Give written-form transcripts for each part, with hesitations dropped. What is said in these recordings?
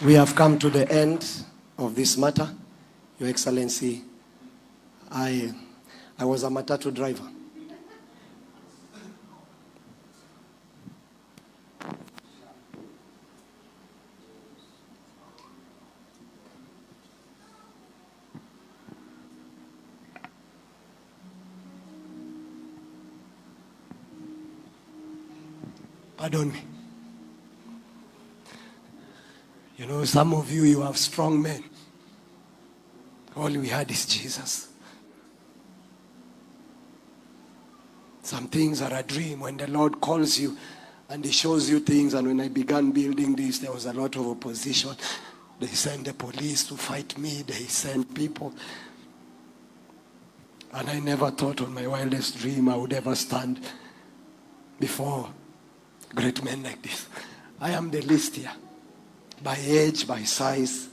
We have come to the end of this matter. Your Excellency, I was a matatu driver. Pardon me. You know, some of you have strong men. All we had is Jesus. Some things are a dream when the Lord calls you and He shows you things. And when I began building this, there was a lot of opposition. They sent the police to fight me. They sent people. And I never thought on my wildest dream I would ever stand before great men like this. I am the least here. By age, by size,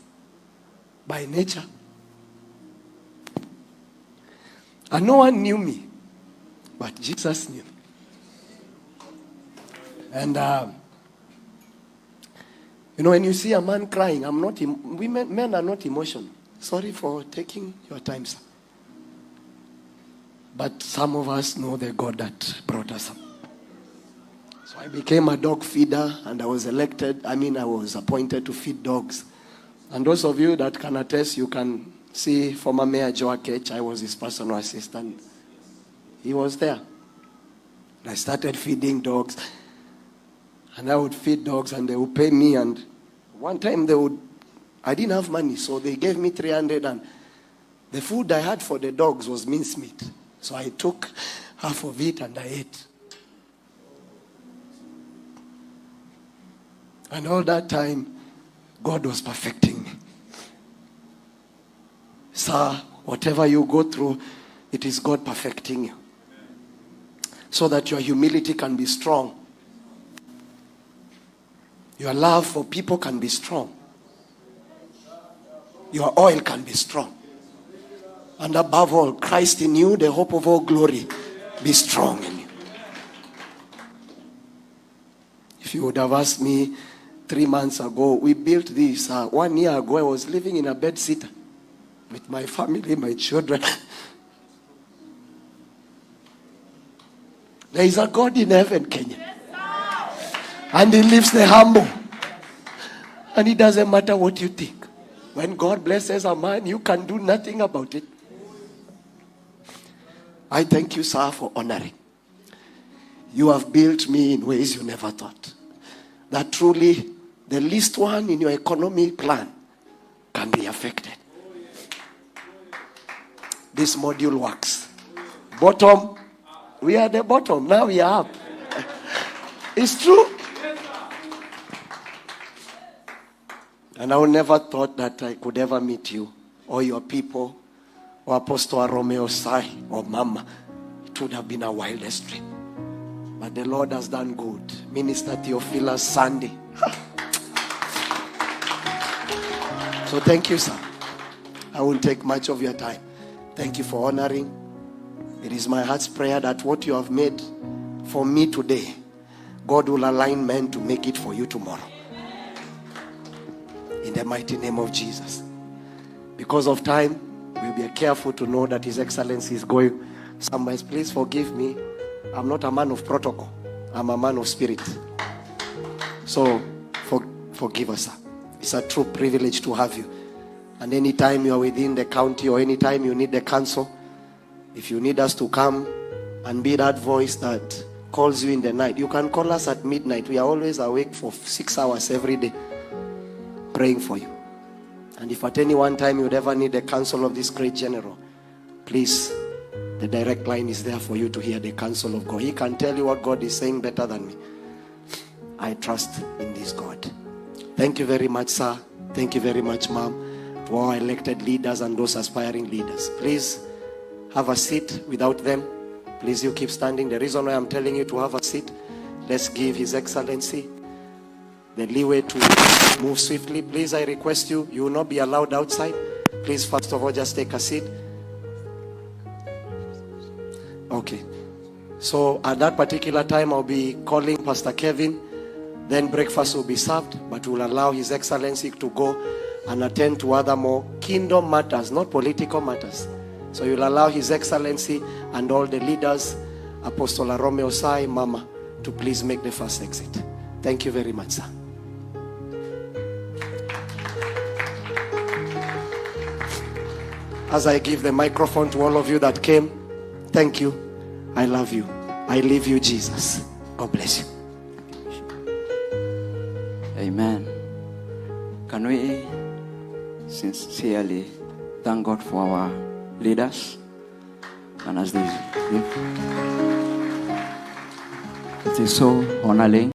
by nature. And no one knew me. But Jesus knew. And, you know, when you see a man crying, men are not emotional. Sorry for taking your time, sir. But some of us know the God that brought us up. So I became a dog feeder and I was appointed to feed dogs. And those of you that can attest, you can see former Mayor Joe Akech. I was his personal assistant. He was there. And I started feeding dogs. And I would feed dogs and they would pay me. And one time I didn't have money, so they gave me 300 and the food I had for the dogs was mincemeat. So I took half of it and I ate. And all that time, God was perfecting me. Sir, whatever you go through, it is God perfecting you. So that your humility can be strong. Your love for people can be strong. Your oil can be strong. And above all, Christ in you, the hope of all glory, be strong in you. If you would have asked me 3 months ago, we built this. 1 year ago, I was living in a bed sitter with my family, my children. There is a God in heaven, Kenya. And He lifts the humble. And it doesn't matter what you think. When God blesses a man, you can do nothing about it. I thank you, sir, for honoring. You have built me in ways you never thought. That truly, the least one in your economic plan can be affected. This module works. Bottom, we are the bottom. Now we are up. It's true. And I never thought that I could ever meet you or your people or Apostle Romeo Sai or Mama. It would have been a wildest dream. But the Lord has done good. Minister Theophilus Sunday. So thank you, sir. I won't take much of your time. Thank you for honoring. It is my heart's prayer that what you have made for me today, God will align men to make it for you tomorrow. In the mighty name of Jesus. Because of time, we'll be careful to know that His Excellency is going somewhere. Please forgive me. I'm not a man of protocol. I'm a man of spirit. So, forgive us, sir. It's a true privilege to have you. And anytime you are within the county or anytime you need the council, if you need us to come and be that voice that calls you in the night, you can call us at midnight. We are always awake for 6 hours every day, praying for you. And if at any one time you would ever need the counsel of this great general, please, the direct line is there for you to hear the counsel of God. He can tell you what God is saying better than me. I trust in this God. Thank you very much, sir. Thank you very much, ma'am, to our elected leaders and those aspiring leaders. Please have a seat. Without them, please you keep standing. The reason why I'm telling you to have a seat, let's give His Excellency the leeway to move swiftly. Please, I request you, you will not be allowed outside. Please, first of all, just take a seat. Okay. So at that particular time, I'll be calling Pastor Kevin Then breakfast will be served, but we'll allow His Excellency to go and attend to other more kingdom matters, not political matters. So you'll allow His Excellency and all the leaders, Apostle Arome Osai, Mama, to please make the first exit. Thank you very much, sir. As I give the microphone to all of you that came, thank you. I love you. I leave you, Jesus. God bless you. Amen. Can we sincerely thank God for our leaders? And as they leave, it is so honoring